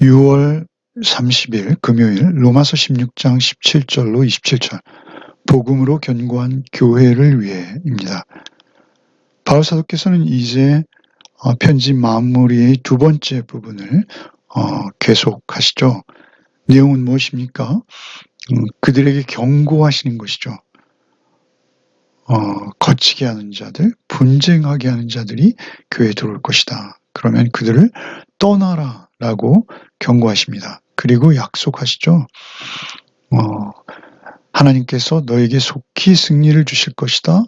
6월 30일 금요일 로마서 16장 17절로 27절 복음으로 견고한 교회를 위해입니다. 바울 사도께서는 이제 편지 마무리의 두 번째 부분을 계속하시죠. 내용은 무엇입니까? 그들에게 경고하시는 것이죠. 거치게 하는 자들, 분쟁하게 하는 자들이 교회에 들어올 것이다. 그러면 그들을 떠나라 라고 경고하십니다. 그리고 약속하시죠. 하나님께서 너에게 속히 승리를 주실 것이다.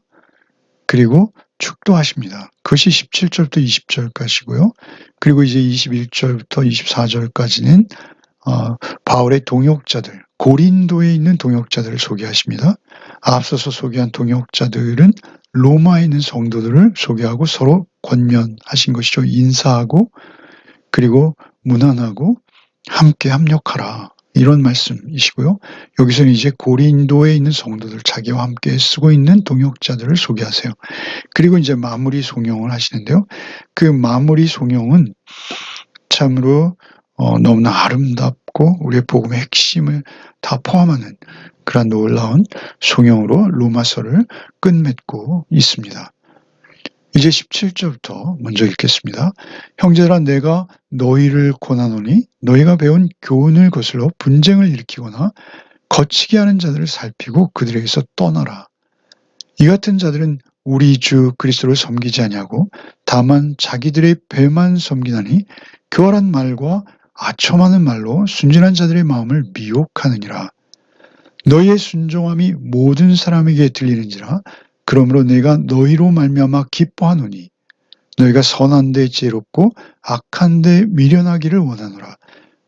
그리고 축도하십니다. 그것이 17절부터 20절까지고요. 그리고 이제 21절부터 24절까지는 바울의 동역자들, 고린도에 있는 동역자들을 소개하십니다. 앞서서 소개한 동역자들은 로마에 있는 성도들을 소개하고 서로 권면하신 것이죠. 인사하고 그리고 문안하고 함께 합력하라. 이런 말씀이시고요. 여기서는 이제 고린도에 있는 성도들, 자기와 함께 쓰고 있는 동역자들을 소개하세요. 그리고 이제 마무리 송영을 하시는데요. 그 마무리 송영은 참으로 너무나 아름답고 우리의 복음의 핵심을 다 포함하는 그런 놀라운 송영으로 로마서를 끝맺고 있습니다. 이제 17절부터 먼저 읽겠습니다. 형제들아 내가 너희를 권하노니 너희가 배운 교훈을 거슬러 분쟁을 일으키거나 거치게 하는 자들을 살피고 그들에게서 떠나라. 이 같은 자들은 우리 주 그리스도를 섬기지 아니하고 다만 자기들의 배만 섬기나니 교활한 말과 아첨하는 말로 순진한 자들의 마음을 미혹하느니라. 너희의 순종함이 모든 사람에게 들리는지라. 그러므로 내가 너희로 말미암아 기뻐하노니 너희가 선한 데 지혜롭고 악한 데 미련하기를 원하노라.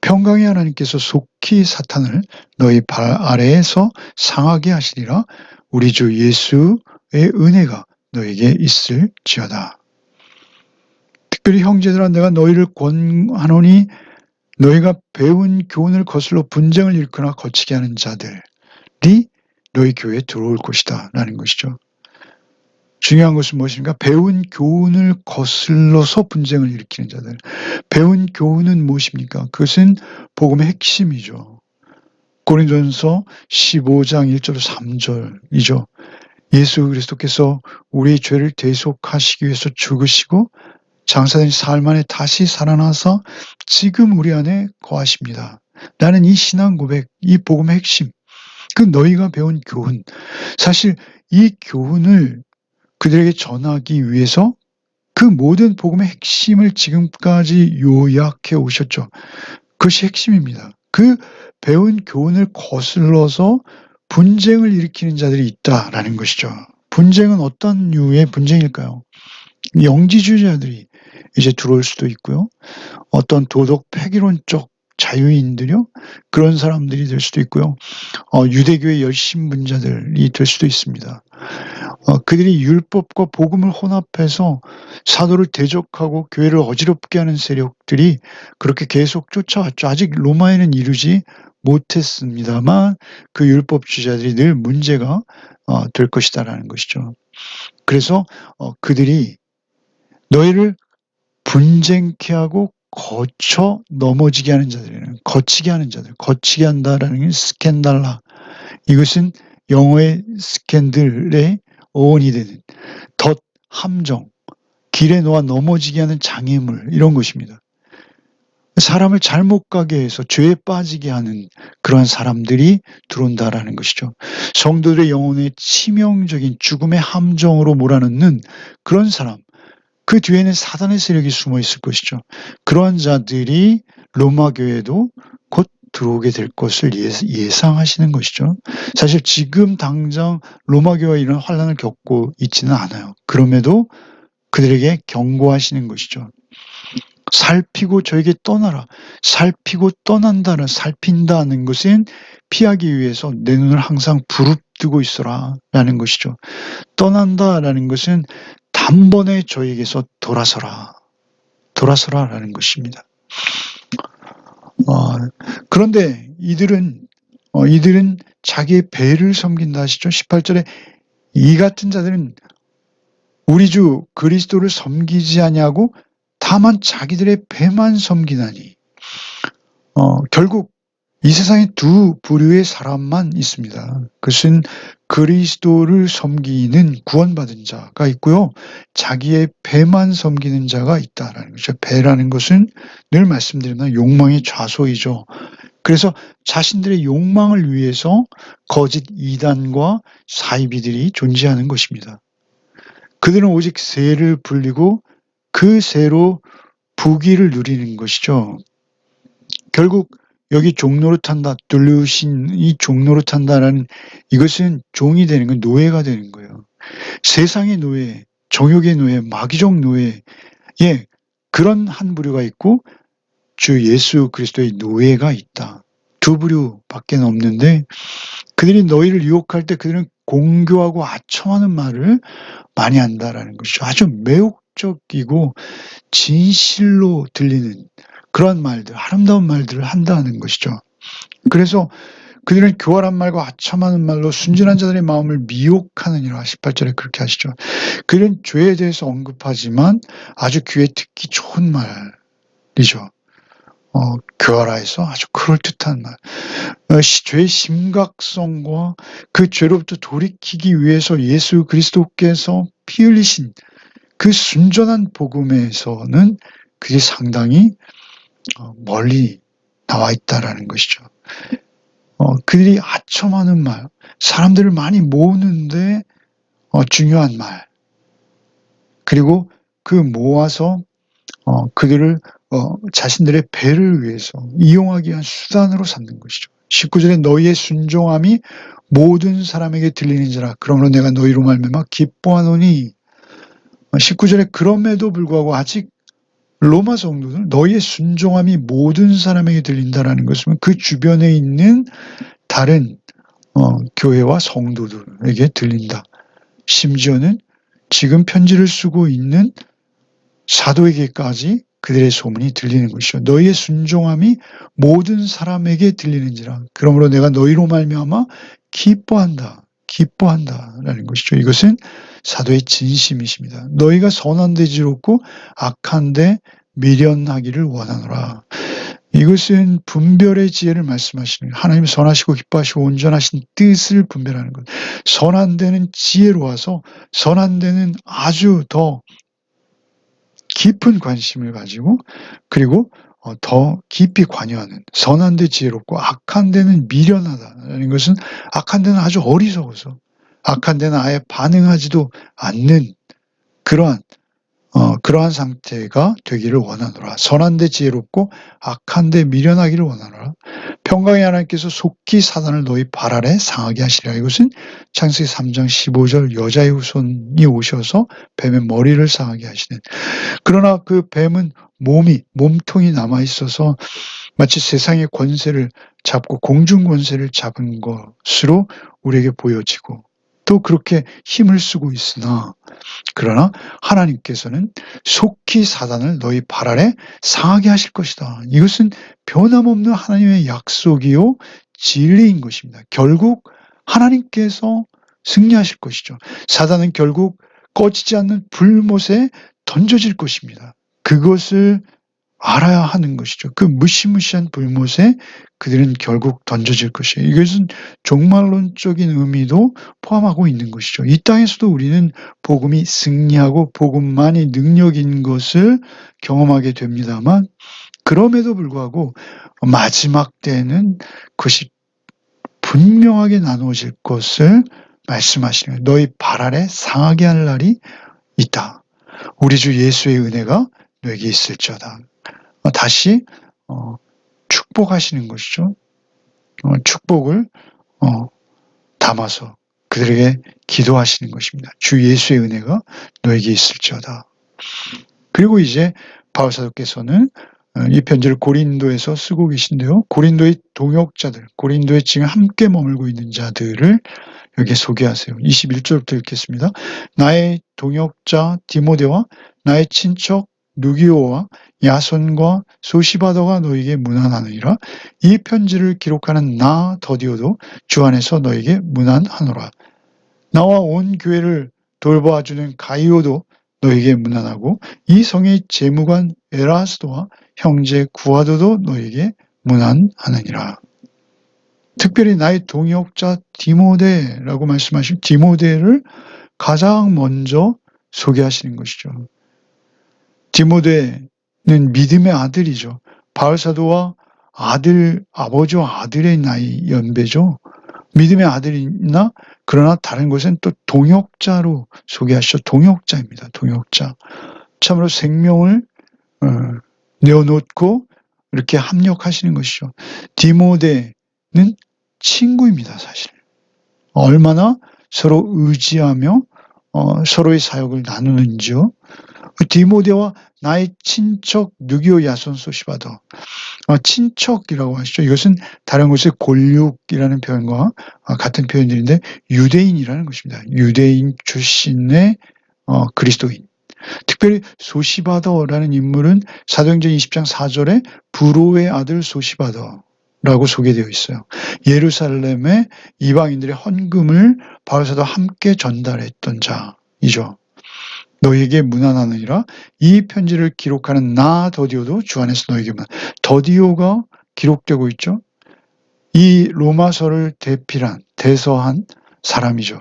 평강의 하나님께서 속히 사탄을 너희 발 아래에서 상하게 하시리라. 우리 주 예수의 은혜가 너에게 있을지어다. 특별히 형제들아 내가 너희를 권하노니 너희가 배운 교훈을 거슬러 분쟁을 일으키거나 거치게 하는 자들이 너희 교회에 들어올 것이다 라는 것이죠. 중요한 것은 무엇인가? 배운 교훈을 거슬러서 분쟁을 일으키는 자들. 배운 교훈은 무엇입니까? 그것은 복음의 핵심이죠. 고린도전서 15장 1절 3절이죠. 예수 그리스도께서 우리의 죄를 대속하시기 위해서 죽으시고 장사된 사흘 만에 다시 살아나서 지금 우리 안에 거하십니다. 나는 이 신앙 고백, 이 복음의 핵심, 그 너희가 배운 교훈, 사실 이 교훈을 그들에게 전하기 위해서 그 모든 복음의 핵심을 지금까지 요약해 오셨죠. 그것이 핵심입니다. 그 배운 교훈을 거슬러서 분쟁을 일으키는 자들이 있다라는 것이죠. 분쟁은 어떤 류의 분쟁일까요? 영지주의자들이 이제 들어올 수도 있고요. 어떤 도덕 폐기론적 자유인들이요. 그런 사람들이 될 수도 있고요. 유대교의 열심분자들이 될 수도 있습니다. 그들이 율법과 복음을 혼합해서 사도를 대적하고 교회를 어지럽게 하는 세력들이 그렇게 계속 쫓아왔죠. 아직 로마에는 이루지 못했습니다만 그 율법주의자들이 늘 문제가 될 것이다라는 것이죠. 그래서 그들이 너희를 분쟁케 하고 거쳐 넘어지게 하는 자들이에요. 거치게 하는 자들. 거치게 한다라는 게 스캔달라. 이것은 영어의 스캔들의 어원이 되는 덫, 함정, 길에 놓아 넘어지게 하는 장애물 이런 것입니다. 사람을 잘못 가게 해서 죄에 빠지게 하는 그러한 사람들이 들어온다라는 것이죠. 성도들의 영혼에 치명적인 죽음의 함정으로 몰아넣는 그런 사람, 그 뒤에는 사단의 세력이 숨어 있을 것이죠. 그러한 자들이 로마 교회도 곧 들어오게 될 것을 예상하시는 것이죠. 사실 지금 당장 로마 교회가 이런 환란을 겪고 있지는 않아요. 그럼에도 그들에게 경고하시는 것이죠. 살피고 저에게 떠나라. 살피고 떠난다는 살핀다는 것은 피하기 위해서 내 눈을 항상 부릅뜨고 있어라 라는 것이죠. 떠난다라는 것은 단번에 저에게서 돌아서라 라는 것입니다. 그런데 이들은 자기의 배를 섬긴다 하시죠. 18절에 이 같은 자들은 우리 주 그리스도를 섬기지 아니하고 다만 자기들의 배만 섬기나니 결국 이 세상에 두 부류의 사람만 있습니다. 그것은 그리스도를 섬기는 구원받은 자가 있고요. 자기의 배만 섬기는 자가 있다라는 거죠. 배라는 것은 늘 말씀드리면 욕망의 좌소이죠. 그래서 자신들의 욕망을 위해서 거짓 이단과 사이비들이 존재하는 것입니다. 그들은 오직 세를 불리고 그 세로 부귀를 누리는 것이죠. 결국 여기 종노릇한다, 뚫르신이 종노릇한다라는 이것은 종이 되는 건 노예가 되는 거예요. 세상의 노예, 정욕의 노예, 마귀적 노예, 예, 그런 한 부류가 있고 주 예수 그리스도의 노예가 있다. 두 부류밖에 없는데 그들이 너희를 유혹할 때 그들은 공교하고 아첨하는 말을 많이 한다라는 것이죠. 아주 매혹적이고 진실로 들리는 그런 말들, 아름다운 말들을 한다는 것이죠. 그래서 그들은 교활한 말과 아첨하는 말로 순진한 자들의 마음을 미혹하느니라. 18절에 그렇게 하시죠. 그들은 죄에 대해서 언급하지만 아주 귀에 듣기 좋은 말이죠. 교활하여서 아주 그럴듯한 말. 죄의 심각성과 그 죄로부터 돌이키기 위해서 예수 그리스도께서 피 흘리신 그 순전한 복음에서는 그게 상당히 멀리 나와 있다라는 것이죠. 그들이 아첨하는 말, 사람들을 많이 모으는데 중요한 말, 그리고 그 모아서 그들을 자신들의 배를 위해서 이용하기 위한 수단으로 삼는 것이죠. 19절에 너희의 순종함이 모든 사람에게 들리는지라 그러므로 내가 너희로 말미암아 기뻐하노니 19절에 그럼에도 불구하고 아직 로마 성도들 너희의 순종함이 모든 사람에게 들린다라는 것은 그 주변에 있는 다른 교회와 성도들에게 들린다. 심지어는 지금 편지를 쓰고 있는 사도에게까지 그들의 소문이 들리는 것이죠. 너희의 순종함이 모든 사람에게 들리는지라. 그러므로 내가 너희로 말미암아 기뻐한다라는 것이죠. 이것은 사도의 진심이십니다. 너희가 선한 데 지롭고 악한 데 미련하기를 원하노라. 이것은 분별의 지혜를 말씀하시는 거예요. 하나님 선하시고 기뻐하시고 온전하신 뜻을 분별하는 것. 선한 데는 지혜로워서 선한 데는 아주 더 깊은 관심을 가지고 그리고 더 깊이 관여하는 선한 데 지혜롭고 악한 데는 미련하다라는 것은 악한 데는 아주 어리석어서 악한 데는 아예 반응하지도 않는 그러한 상태가 되기를 원하노라. 선한 데 지혜롭고 악한 데 미련하기를 원하노라. 평강의 하나님께서 속히 사단을 너희 발 아래 상하게 하시리라. 이것은 창세기 3장 15절 여자의 후손이 오셔서 뱀의 머리를 상하게 하시는. 그러나 그 뱀은 몸통이 남아있어서 마치 세상의 권세를 잡고 공중 권세를 잡은 것으로 우리에게 보여지고 또 그렇게 힘을 쓰고 있으나 그러나 하나님께서는 속히 사단을 너희 발 아래 상하게 하실 것이다. 이것은 변함없는 하나님의 약속이요 진리인 것입니다. 결국 하나님께서 승리하실 것이죠. 사단은 결국 꺼지지 않는 불못에 던져질 것입니다. 그것을 알아야 하는 것이죠. 그 무시무시한 불못에 그들은 결국 던져질 것이에요. 이것은 종말론적인 의미도 포함하고 있는 것이죠. 이 땅에서도 우리는 복음이 승리하고 복음만이 능력인 것을 경험하게 됩니다만 그럼에도 불구하고 마지막 때에는 그것이 분명하게 나누어질 것을 말씀하시는 거예요. 너희 발 아래 상하게 할 날이 있다. 우리 주 예수의 은혜가 너에게 있을지어다. 다시 축복하시는 것이죠. 축복을 담아서 그들에게 기도하시는 것입니다. 주 예수의 은혜가 너에게 있을지어다. 그리고 이제 바울사도께서는 이 편지를 고린도에서 쓰고 계신데요. 고린도의 동역자들, 고린도에 지금 함께 머물고 있는 자들을 여기에 소개하세요. 21절부터 읽겠습니다. 나의 동역자 디모데와 나의 친척 누기오와 야손과 소시바더가 너에게 문안하느니라. 이 편지를 기록하는 나 더디오도 주 안에서 너에게 문안하노라. 나와 온 교회를 돌봐주는 가이오도 너에게 문안하고 이 성의 재무관 에라스도와 형제 구아도도 너에게 무난하느니라. 특별히 나의 동역자 디모데라고 말씀하신 디모데를 가장 먼저 소개하시는 것이죠. 디모데는 믿음의 아들이죠. 바울 사도와 아버지와 아들의 나이 연배죠. 믿음의 아들이나 그러나 다른 곳엔 또 동역자로 소개하시죠. 동역자입니다. 동역자. 참으로 생명을 내어놓고 이렇게 합력하시는 것이죠. 디모데는 친구입니다. 사실. 얼마나 서로 의지하며 서로의 사역을 나누는지요. 디모데와 나의 친척 누기오 야손 소시바더. 친척이라고 하시죠. 이것은 다른 곳의 골육이라는 표현과 같은 표현들인데 유대인이라는 것입니다. 유대인 출신의 그리스도인. 특별히 소시바더라는 인물은 사도행전 20장 4절에 부로의 아들 소시바더라고 소개되어 있어요. 예루살렘의 이방인들의 헌금을 바울사도 함께 전달했던 자이죠. 너희에게 문안하느니라. 이 편지를 기록하는 나 더디오도 주 안에서 너희에게 더디오가 기록되고 있죠. 이 로마서를 대서한 사람이죠.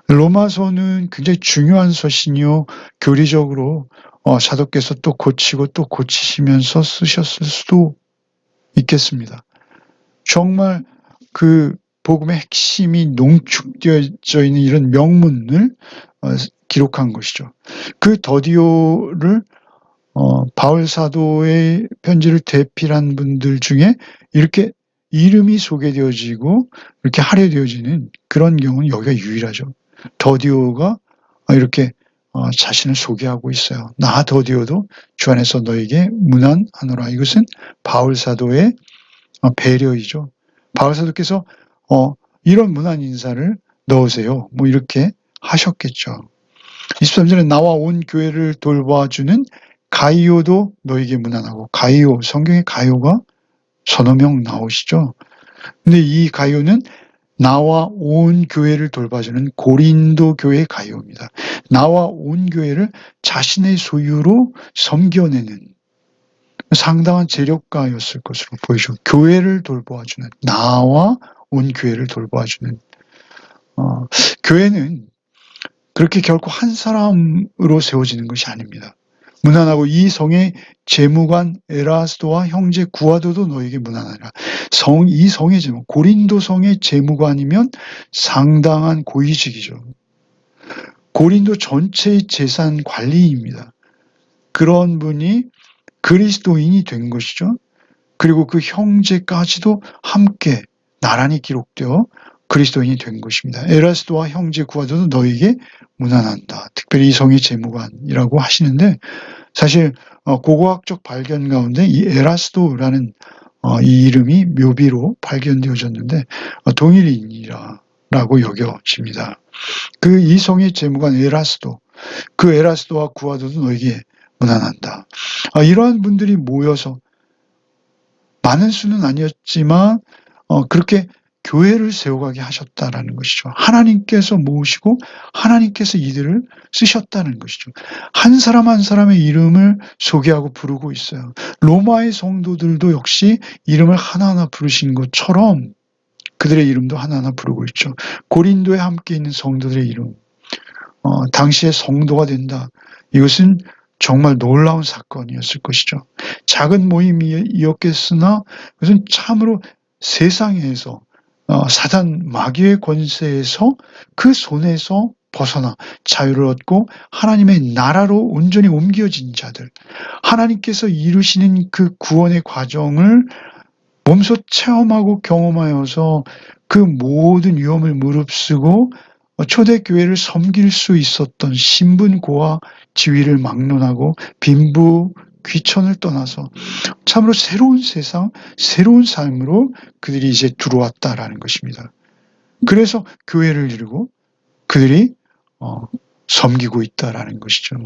로마서는 굉장히 중요한 서신이요. 교리적으로 사도께서 또 고치고 또 고치시면서 쓰셨을 수도 있겠습니다. 정말 그 복음의 핵심이 농축되어져 있는 이런 명문을 기록한 것이죠. 그 더디오를 바울 사도의 편지를 대필한 분들 중에 이렇게 이름이 소개되어지고 이렇게 할애되어지는 그런 경우는 여기가 유일하죠. 더디오가 이렇게 자신을 소개하고 있어요. 나 더디오도 주 안에서 너에게 문안하노라. 이것은 바울 사도의 배려이죠. 바울 사도께서 이런 문안 인사를 넣으세요. 뭐 이렇게 하셨겠죠. 23절에 나와 온 교회를 돌봐주는 가이오도 너에게 문안하고. 가이오, 성경에 가이오가 서너 명 나오시죠. 근데 이 가이오는 나와 온 교회를 돌봐주는 고린도 교회의 가이오입니다. 나와 온 교회를 자신의 소유로 섬겨내는 상당한 재력가였을 것으로 보이죠. 교회를 돌봐주는, 나와 온 교회를 돌봐주는. 교회는 그렇게 결코 한 사람으로 세워지는 것이 아닙니다. 문안하고 이 성의 재무관 에라스도와 형제 구아도도 너에게 문안하라. 이 성의 재무, 고린도 성의 재무관이면 상당한 고위직이죠. 고린도 전체의 재산 관리입니다. 그런 분이 그리스도인이 된 것이죠. 그리고 그 형제까지도 함께 나란히 기록되어 그리스도인이 된 것입니다. 에라스도와 형제 구아도도 너에게 문안한다. 특별히 이 성의 재무관이라고 하시는데 사실 고고학적 발견 가운데 이 에라스도라는 이 이름이 묘비로 발견되어졌는데 동일인이라고 여겨집니다. 그 이 성의 재무관 에라스도, 그 에라스도와 구아도도 너에게 문안한다. 이러한 분들이 모여서 많은 수는 아니었지만 그렇게 교회를 세워가게 하셨다라는 것이죠. 하나님께서 모으시고 하나님께서 이들을 쓰셨다는 것이죠. 한 사람 한 사람의 이름을 소개하고 부르고 있어요. 로마의 성도들도 역시 이름을 하나하나 부르신 것처럼 그들의 이름도 하나하나 부르고 있죠. 고린도에 함께 있는 성도들의 이름, 당시에 성도가 된다. 이것은 정말 놀라운 사건이었을 것이죠. 작은 모임이었겠으나 그것은 참으로 세상에서 사단 마귀의 권세에서 그 손에서 벗어나 자유를 얻고 하나님의 나라로 온전히 옮겨진 자들, 하나님께서 이루시는 그 구원의 과정을 몸소 체험하고 경험하여서 그 모든 위험을 무릅쓰고 초대교회를 섬길 수 있었던 신분고와 지위를 막론하고 빈부 귀천을 떠나서 참으로 새로운 세상, 새로운 삶으로 그들이 이제 들어왔다라는 것입니다. 그래서 교회를 이루고 그들이 섬기고 있다라는 것이죠.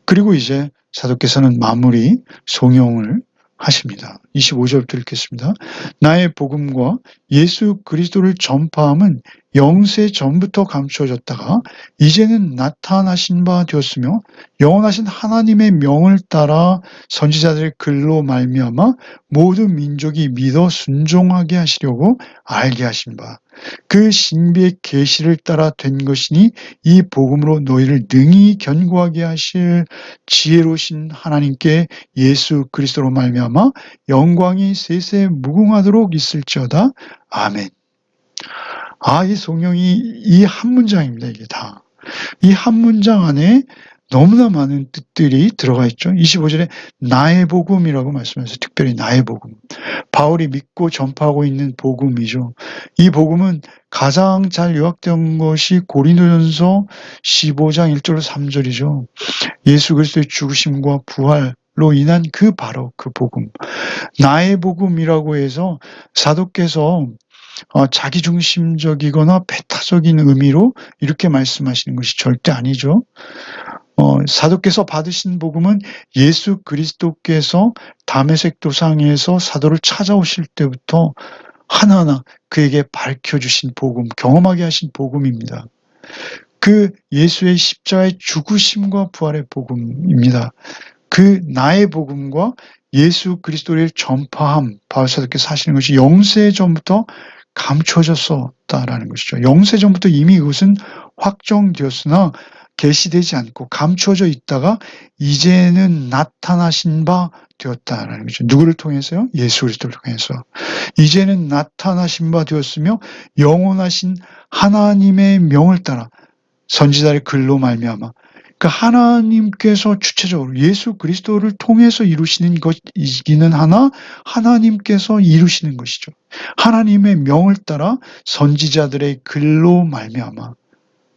그리고 이제 사도께서는 마무리 송영을 하십니다. 25절부터 읽겠습니다. 나의 복음과 예수 그리스도를 전파함은 영세 전부터 감추어졌다가 이제는 나타나신 바 되었으며 영원하신 하나님의 명을 따라 선지자들의 글로 말미암아 모든 민족이 믿어 순종하게 하시려고 알게 하신 바 그 신비의 계시를 따라 된 것이니 이 복음으로 너희를 능히 견고하게 하실 지혜로우신 하나님께 예수 그리스도로 말미암아 영광이 세세 무궁하도록 있을지어다. 아멘. 이 성경이 이 한 문장입니다. 이게 다. 이 한 문장 안에 너무나 많은 뜻들이 들어가 있죠. 25절에 나의 복음이라고 말씀해서 특별히 나의 복음. 바울이 믿고 전파하고 있는 복음이죠. 이 복음은 가장 잘 요약된 것이 고린도전서 15장 1절로 3절이죠. 예수 그리스도의 죽으심과 부활로 인한 바로 그 복음. 나의 복음이라고 해서 사도께서 자기중심적이거나 배타적인 의미로 이렇게 말씀하시는 것이 절대 아니죠. 사도께서 받으신 복음은 예수 그리스도께서 다메섹 도상에서 사도를 찾아오실 때부터 하나하나 그에게 밝혀주신 복음, 경험하게 하신 복음입니다. 그 예수의 십자가의 죽으심과 부활의 복음입니다. 그 나의 복음과 예수 그리스도를 전파함, 바울 사도께서 하시는 것이 영세 전부터 감춰졌었다라는 것이죠. 영세 전부터 이미 그것은 확정되었으나 계시되지 않고 감춰져 있다가 이제는 나타나신 바 되었다라는 거죠. 누구를 통해서요? 예수 그리스도를 통해서. 이제는 나타나신 바 되었으며 영원하신 하나님의 명을 따라 선지자의 글로 말미암아 그 하나님께서 주체적으로 예수 그리스도를 통해서 이루시는 것이기는 하나 하나님께서 이루시는 것이죠. 하나님의 명을 따라 선지자들의 글로 말미암아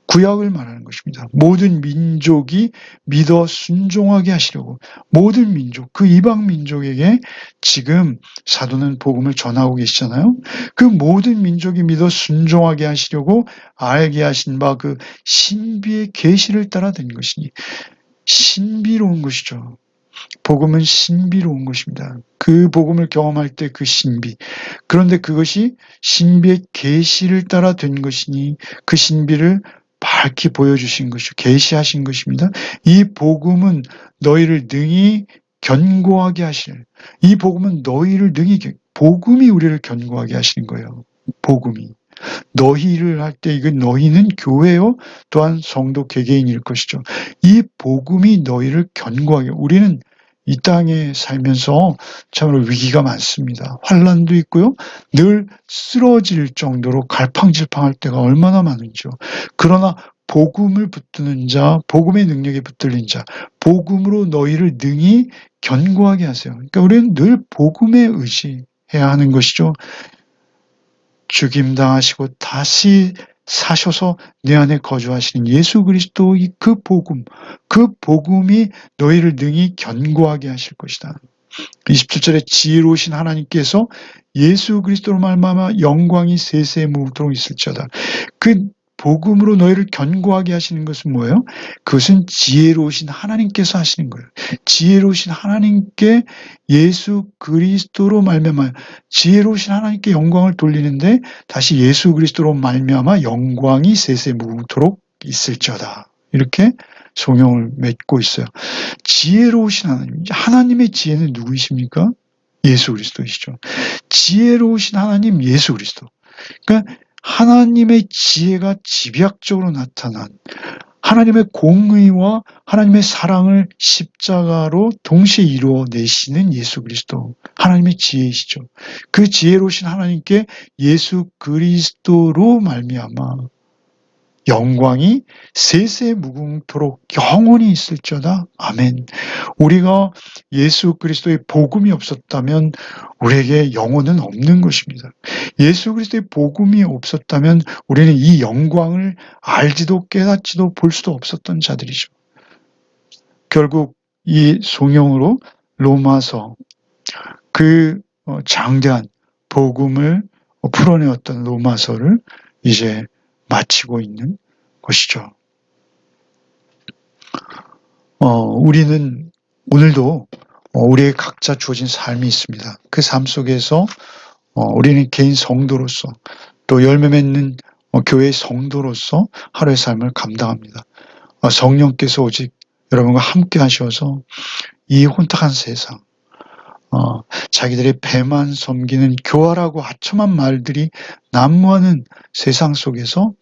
구약을 말하는 것입니다. 모든 민족이 믿어 순종하게 하시려고 모든 민족, 그 이방 민족에게 지금 사도는 복음을 전하고 계시잖아요. 그 모든 민족이 믿어 순종하게 하시려고 알게 하신 바 그 신비의 계시를 따라 된 것이니 신비로운 것이죠. 복음은 신비로운 것입니다. 그 복음을 경험할 때 그 신비. 그런데 그것이 신비의 계시를 따라 된 것이니 그 신비를 밝히 보여주신 것이죠. 계시하신 것입니다. 이 복음은 너희를 능히 견고하게 하실. 이 복음은 너희를 능히 복음이 우리를 견고하게 하시는 거예요. 복음이. 너희를 할 때 이건 너희는 교회요 또한 성도 개개인일 것이죠. 이 복음이 너희를 견고하게 우리는 이 땅에 살면서 참으로 위기가 많습니다. 환난도 있고요. 늘 쓰러질 정도로 갈팡질팡할 때가 얼마나 많은지요. 그러나 복음을 붙드는 자, 복음의 능력에 붙들린 자, 복음으로 너희를 능히 견고하게 하세요. 그러니까 우리는 늘 복음에 의지해야 하는 것이죠. 죽임당하시고 다시 사셔서 내 안에 거주하시는 예수 그리스도의 그 복음이 너희를 능히 견고하게 하실 것이다. 27절에 지혜로우신 하나님께서 예수 그리스도로 말미암아 영광이 세세 무궁토록 있을지어다. 그 복음으로 너희를 견고하게 하시는 것은 뭐예요? 그것은 지혜로우신 하나님께서 하시는 거예요. 지혜로우신 하나님께 예수 그리스도로 말미암아 지혜로우신 하나님께 영광을 돌리는데 다시 예수 그리스도로 말미암아 영광이 세세 무궁토록 있을지어다. 이렇게 성경을 맺고 있어요. 지혜로우신 하나님, 하나님의 지혜는 누구이십니까? 예수 그리스도이시죠. 지혜로우신 하나님 예수 그리스도. 그러니까 하나님의 지혜가 집약적으로 나타난 하나님의 공의와 하나님의 사랑을 십자가로 동시에 이루어내시는 예수 그리스도, 하나님의 지혜이시죠. 그 지혜로우신 하나님께 예수 그리스도로 말미암아 영광이 세세 무궁토록 영원히 있을지어다. 아멘. 우리가 예수 그리스도의 복음이 없었다면 우리에게 영혼은 없는 것입니다. 예수 그리스도의 복음이 없었다면 우리는 이 영광을 알지도 깨닫지도 볼 수도 없었던 자들이죠. 결국 이 송영으로 로마서 그 장대한 복음을 풀어내었던 로마서를 이제 마치고 있는 것이죠. 우리는 오늘도 우리의 각자 주어진 삶이 있습니다. 그 삶 속에서 우리는 개인 성도로서 또 열매 맺는 교회의 성도로서 하루의 삶을 감당합니다. 성령께서 오직 여러분과 함께 하셔서 이 혼탁한 세상, 자기들의 배만 섬기는 교활하고 하찮은 말들이 난무하는 세상 속에서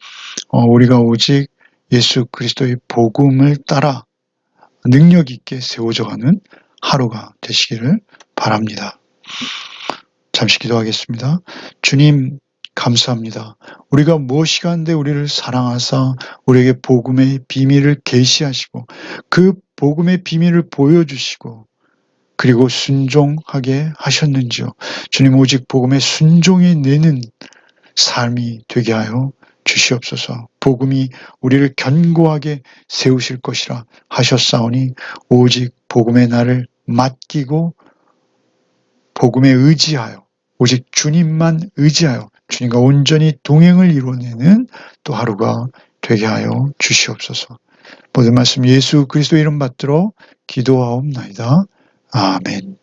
우리가 오직 예수 그리스도의 복음을 따라 능력 있게 세워져가는 하루가 되시기를 바랍니다. 잠시 기도하겠습니다. 주님 감사합니다. 우리가 무엇이 간데 우리를 사랑하사 우리에게 복음의 비밀을 계시하시고 그 복음의 비밀을 보여주시고 그리고 순종하게 하셨는지요. 주님 오직 복음에 순종해 내는 삶이 되게 하여 주시옵소서. 복음이 우리를 견고하게 세우실 것이라 하셨사오니 오직 복음의 날을 맡기고 복음에 의지하여 오직 주님만 의지하여 주님과 온전히 동행을 이루어내는 또 하루가 되게 하여 주시옵소서. 모든 말씀 예수 그리스도 이름 받들어 기도하옵나이다. 아멘.